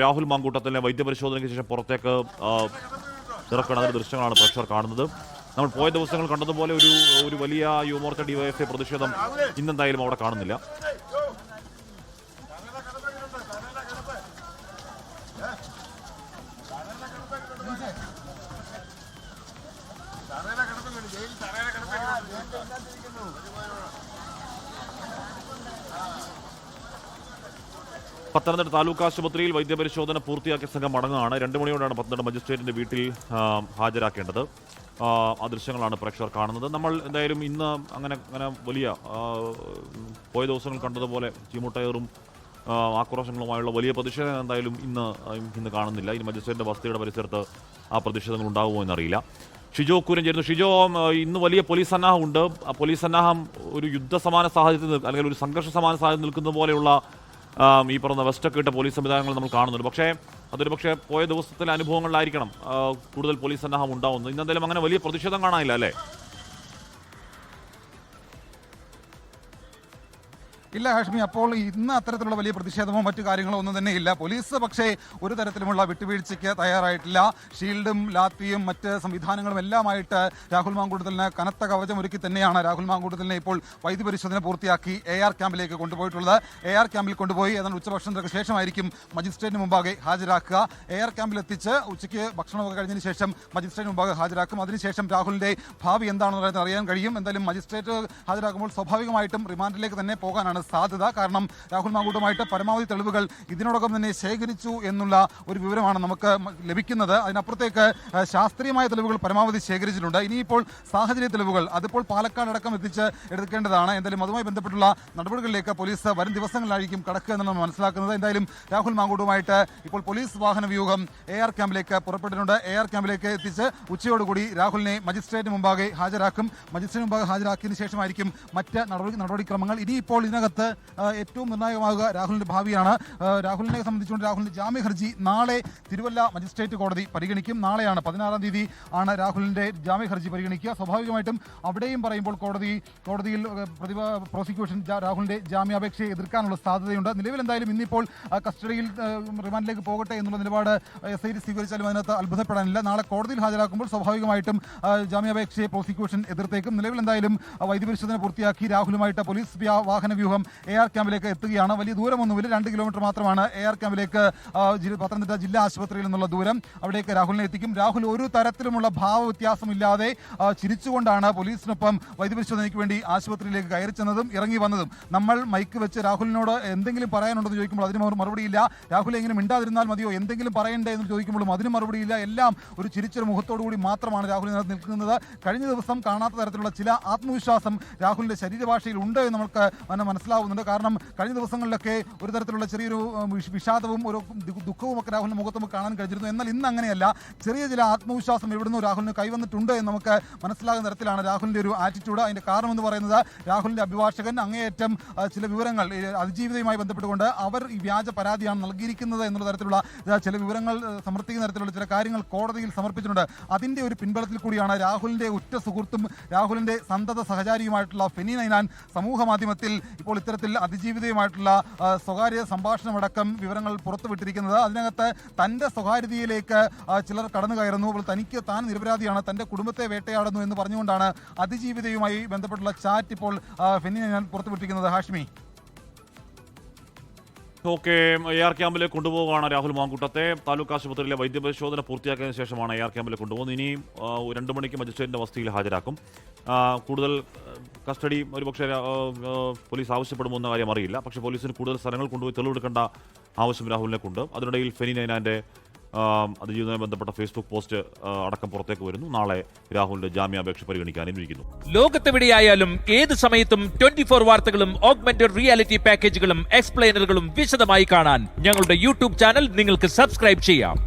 രാഹുൽ മാങ്കൂട്ടത്തിലെ വൈദ്യപരിശോധനയ്ക്ക് ശേഷം പുറത്തേക്ക് ഇറക്കുന്ന ദൃശ്യങ്ങളാണ് പ്രേക്ഷകർ കാണുന്നത്. നമ്മൾ പോയ ദിവസങ്ങൾ കണ്ടതുപോലെ ഒരു വലിയ യുവമോർച്ച ഡിവൈഎഫ്ഐ പ്രതിഷേധം ഇന്നെന്തായാലും അവിടെ കാണുന്നില്ല. പത്തനംതിട്ട താലൂക്ക് ആശുപത്രിയിൽ വൈദ്യപരിശോധന പൂർത്തിയാക്കിയ സംഘം മടങ്ങുകയാണ്. 2 മണിയോടെയാണ് പത്തനംതിട്ട മജിസ്ട്രേറ്റിന്റെ വീട്ടിൽ ഹാജരാക്കേണ്ടത്. ആ ദൃശ്യങ്ങളാണ് പ്രേക്ഷകർ കാണുന്നത്. നമ്മൾ എന്തായാലും ഇന്ന് അങ്ങനെ വലിയ പോയ ദിവസങ്ങൾ കണ്ടതുപോലെ ചീമുട്ടയേറും ആക്രോശങ്ങളുമായുള്ള വലിയ പ്രതിഷേധം എന്തായാലും ഇന്ന് കാണുന്നില്ല. ഇനി മജിസ്ട്രേറ്റിന്റെ വസതിയുടെ പരിസരത്ത് ആ പ്രതിഷേധങ്ങൾ ഉണ്ടാകുമോ എന്നറിയില്ല. ഷിജോ കുര്യൻ ചേരുന്നു. ഷിജോ, ഇന്ന് വലിയ പോലീസ് സന്നാഹം ഉണ്ട്. ആ പോലീസ് സന്നാഹം ഒരു യുദ്ധസമാന സാഹചര്യത്തിൽ അല്ലെങ്കിൽ ഒരു സംഘർഷ സമാന സാഹചര്യം നിൽക്കുന്ന പോലെയുള്ള ഈ പറഞ്ഞ വെസ്റ്റൊക്കെ ഇട്ട പോലീസ് സംവിധാനങ്ങൾ നമ്മൾ കാണുന്നുണ്ട്. പക്ഷേ അതൊരു പോയ ദിവസത്തിലെ അനുഭവങ്ങളിലായിരിക്കണം കൂടുതൽ പോലീസ് സന്നാഹം ഉണ്ടാവുന്നത്. ഇന്നെന്തായാലും അങ്ങനെ വലിയ പ്രതിഷേധം കാണാനില്ല അല്ലേ? ഇല്ല ഹാഷ്മി, അപ്പോൾ ഇന്ന് അത്തരത്തിലുള്ള വലിയ പ്രതിഷേധമോ മറ്റു കാര്യങ്ങളോ ഒന്നും തന്നെ ഇല്ല. പോലീസ് പക്ഷേ ഒരു തരത്തിലുമുള്ള വിട്ടുവീഴ്ചയ്ക്ക് തയ്യാറായിട്ടില്ല. ഷീൽഡും ലാത്തിയും മറ്റ് സംവിധാനങ്ങളും എല്ലാമായിട്ട് രാഹുൽ മാങ്കൂട്ടത്തിലിന് കനത്ത കവചം ഒരുക്കി തന്നെയാണ് രാഹുൽ മാങ്കൂട്ടത്തിലിനെ ഇപ്പോൾ വൈദ്യപരിശോധന പൂർത്തിയാക്കി AR ക്യാമ്പിലേക്ക് കൊണ്ടുപോയിട്ടുള്ളത്. AR ക്യാമ്പിൽ കൊണ്ടുപോയി ഏതാണ്ട് ഉച്ചഭക്ഷണത്തിന് ശേഷമായിരിക്കും മജിസ്ട്രേറ്റിന് മുമ്പാകെ ഹാജരാക്കുക. AR ക്യാമ്പിൽ എത്തിച്ച് ഉച്ചയ്ക്ക് ഭക്ഷണമൊക്കെ കഴിഞ്ഞതിന് ശേഷം മജിസ്ട്രേറ്റിന് മുമ്പാകെ ഹാജരാക്കും. അതിനുശേഷം രാഹുലിന്റെ ഭാവി എന്താണെന്ന് അറിയാൻ കഴിയും. എന്തായാലും മജിസ്ട്രേറ്റ് ഹാജരാക്കുമ്പോൾ സ്വാഭാവികമായിട്ടും റിമാൻഡിലേക്ക് തന്നെ പോകാനാണ് സാധ്യത. കാരണം രാഹുൽ മാങ്കൂട്ടുമായിട്ട് പരമാവധി തെളിവുകൾ ഇതിനോടകം തന്നെ ശേഖരിച്ചു എന്നുള്ള ഒരു വിവരമാണ് നമുക്ക് ലഭിക്കുന്നത്. അതിനപ്പുറത്തേക്ക് ശാസ്ത്രീയമായ തെളിവുകൾ പരമാവധി ശേഖരിച്ചിട്ടുണ്ട്. ഇനിയിപ്പോൾ സാഹചര്യ തെളിവുകൾ അതിപ്പോൾ പാലക്കാട് അടക്കം എടുക്കേണ്ടതാണ്. എന്തായാലും അതുമായി ബന്ധപ്പെട്ടുള്ള നടപടികളിലേക്ക് പോലീസ് വരും ദിവസങ്ങളിലായിരിക്കും കടക്കുക എന്നാണ് മനസ്സിലാക്കുന്നത്. എന്തായാലും രാഹുൽ മാങ്കൂട്ടുമായിട്ട് ഇപ്പോൾ പോലീസ് വാഹന വ്യൂഹം AR ക്യാമ്പിലേക്ക് പുറപ്പെട്ടിട്ടുണ്ട്. AR ക്യാമ്പിലേക്ക് എത്തിച്ച് ഉച്ചയോടുകൂടി രാഹുലിനെ മജിസ്ട്രേറ്റിന് മുമ്പാകെ ഹാജരാക്കും. മജിസ്ട്രേറ്റിന് മുമ്പാകെ ഹാജരാക്കിയതിനു ശേഷമായിരിക്കും മറ്റ് നടപടിക്രമങ്ങൾ. ഇനിയിപ്പോൾ ഇതിനകത്ത് ഏറ്റവും നിർണായകമാകുക രാഹുലിന്റെ ഭാവിയാണ്. രാഹുലിനെ സംബന്ധിച്ചുകൊണ്ട് രാഹുലിന്റെ ജാമ്യ ഹർജി നാളെ തിരുവല്ല മജിസ്ട്രേറ്റ് കോടതി പരിഗണിക്കും. നാളെയാണ് 16-ാം തീയതി ആണ് രാഹുലിന്റെ ജാമ്യ ഹർജി പരിഗണിക്കുക. സ്വാഭാവികമായിട്ടും അവിടെയും പറയുമ്പോൾ കോടതിയിൽ പ്രോസിക്യൂഷൻ രാഹുലിന്റെ ജാമ്യാപേക്ഷയെ എതിർക്കാനുള്ള സാധ്യതയുണ്ട്. നിലവിൽ എന്തായാലും ഇന്നിപ്പോൾ കസ്റ്റഡിയിൽ റിമാൻഡിലേക്ക് പോകട്ടെ എന്നുള്ള നിലപാട് SIT സ്വീകരിച്ചാലും അതിനകത്ത് അത്ഭുതപ്പെടാനില്ല. നാളെ കോടതിയിൽ ഹാജരാക്കുമ്പോൾ സ്വാഭാവികമായിട്ടും ജാമ്യാപേക്ഷയെ പ്രോസിക്യൂഷൻ എതിർത്തേക്കും. നിലവിൽ എന്തായാലും വൈദ്യപരിശോധന പൂർത്തിയാക്കി രാഹുലുമായിട്ട് പോലീസ് വാഹന വ്യൂഹം AR ക്യാമ്പിലേക്ക് എത്തുകയാണ്. വലിയ ദൂരമൊന്നുമില്ല, 2 കിലോമീറ്റർ മാത്രമാണ് AR ക്യാമ്പിലേക്ക് പത്തനംതിട്ട ജില്ലാ ആശുപത്രിയിൽ നിന്നുള്ള ദൂരം. അവിടേക്ക് രാഹുലിനെ എത്തിക്കും. രാഹുൽ ഒരു തരത്തിലുമുള്ള ഭാവവ്യത്യാസമില്ലാതെ ചിരിച്ചുകൊണ്ടാണ് പോലീസിനൊപ്പം വൈദ്യപരിശോധനയ്ക്ക് വേണ്ടി ആശുപത്രിയിലേക്ക് കയറി ചെന്നതും ഇറങ്ങി വന്നതും. നമ്മൾ മൈക്ക് വെച്ച് രാഹുലിനോട് എന്തെങ്കിലും പറയാനുണ്ടെന്ന് ചോദിക്കുമ്പോൾ അതിന് മറുപടിയില്ല. രാഹുൽ എങ്ങനെ മിണ്ടാതിരുന്നാൽ മതിയോ, എന്തെങ്കിലും പറയണ്ടേ എന്ന് ചോദിക്കുമ്പോഴും അതിന് മറുപടിയില്ല. എല്ലാം ഒരു ചിരിച്ചൊരു മുഖത്തോടു കൂടി മാത്രമാണ് രാഹുൽ നിൽക്കുന്നത്. കഴിഞ്ഞ ദിവസം കാണാത്ത തരത്തിലുള്ള ചില ആത്മവിശ്വാസം രാഹുലിന്റെ ശരീരഭാഷയിൽ ഉണ്ട് എന്ന് നമുക്ക് മനസ്സിലാവുന്നുണ്ട്. കാരണം കഴിഞ്ഞ ദിവസങ്ങളിലൊക്കെ ഒരു തരത്തിലുള്ള ചെറിയൊരു വിഷാദവും ഒരു ദുഃഖവും ഒക്കെ രാഹുലിന്റെ മുഖത്ത് നമുക്ക് കാണാൻ കഴിഞ്ഞിരുന്നു. എന്നാൽ ഇന്ന് അങ്ങനെയല്ല. ചെറിയ ചില ആത്മവിശ്വാസം എവിടുന്നോ രാഹുലിന് കൈവന്നിട്ടുണ്ട് എന്ന് നമുക്ക് മനസ്സിലാകുന്ന തരത്തിലാണ് രാഹുലിന്റെ ഒരു ആറ്റിറ്റ്യൂഡ്. അതിന്റെ കാരണം എന്ന് പറയുന്നത് രാഹുലിന്റെ അഭിഭാഷകൻ അങ്ങേയറ്റം ചില വിവരങ്ങൾ അതിജീവിതയുമായി ബന്ധപ്പെട്ടുകൊണ്ട് അവർ ഈ വ്യാജ പരാതിയാണ് നൽകിയിരിക്കുന്നത് എന്നുള്ള തരത്തിലുള്ള ചില വിവരങ്ങൾ സമർപ്പിക്കുന്ന തരത്തിലുള്ള ചില കാര്യങ്ങൾ കോടതിയിൽ സമർപ്പിച്ചിട്ടുണ്ട്. അതിന്റെ ഒരു പിൻബലത്തിൽ കൂടിയാണ് രാഹുലിന്റെ ഉറ്റ സുഹൃത്തും രാഹുലിന്റെ സന്തത സഹചാരിയുമായിട്ടുള്ള ഫെനി നൈനാൻ സമൂഹ മാധ്യമത്തിൽ ഇപ്പോൾ ഇത്തരത്തിൽ അതിജീവിതയുമായിട്ടുള്ള സ്വകാര്യ സംഭാഷണമടക്കം വിവരങ്ങൾ പുറത്തുവിട്ടിരിക്കുന്നത്. അതിനകത്ത് തന്റെ സ്വകാര്യതയിലേക്ക് ചിലർ കടന്നു കയറുന്നു. താൻ നിരപരാധിയാണ്, തന്റെ കുടുംബത്തെ വേട്ടയാടുന്നു എന്ന് പറഞ്ഞുകൊണ്ടാണ് അതിജീവിതയുമായി ബന്ധപ്പെട്ടുള്ള ചാറ്റ് ഇപ്പോൾ ഫെനി നൈനാൻ പുറത്തുവിട്ടിരിക്കുന്നത്. ഹാഷ്മി, AR ക്യാമ്പിലേക്ക് കൊണ്ടുപോവുകയാണ് രാഹുൽ മാങ്കൂട്ടത്തെ. താലൂക്ക് ആശുപത്രിയിലെ വൈദ്യപരിശോധന പൂർത്തിയാക്കിയതിനു ശേഷമാണ് AR ക്യാമ്പിലേക്ക് കൊണ്ടുപോകുന്നത്. ഇനി 2 മണിക്ക് മജിസ്ട്രേറ്റിന്റെ വസതിയിൽ ഹാജരാക്കും. കൂടുതൽ കസ്റ്റഡി ഒരുപക്ഷെ പോലീസ് ആവശ്യപ്പെടുമോ എന്ന കാര്യം അറിയില്ല. പക്ഷേ പോലീസിന് കൂടുതൽ സ്ഥലങ്ങൾ കൊണ്ടുപോയി തെളിവെടുക്കേണ്ട ആവശ്യം രാഹുലിനെക്കൊണ്ട്. അതിനിടയിൽ ഫെനി നൈനാന്റെ അതിജീവിതവുമായി ബന്ധപ്പെട്ട ഫേസ്ബുക്ക് പോസ്റ്റ് അടക്കം പുറത്തേക്ക് വരുന്നു. നാളെ രാഹുലിന്റെ ജാമ്യാപേക്ഷ പരിഗണിക്കാനും ഇരിക്കുന്നു. ലോകത്തെവിടെയായാലും ഏത് സമയത്തും 24 വാർത്തകളും ഓഗ്മെന്റഡ് റിയാലിറ്റി പാക്കേജുകളും എക്സ്പ്ലെയിനറുകളും വിശദമായി കാണാൻ ഞങ്ങളുടെ YouTube ചാനൽ നിങ്ങൾക്ക് സബ്സ്ക്രൈബ് ചെയ്യാം.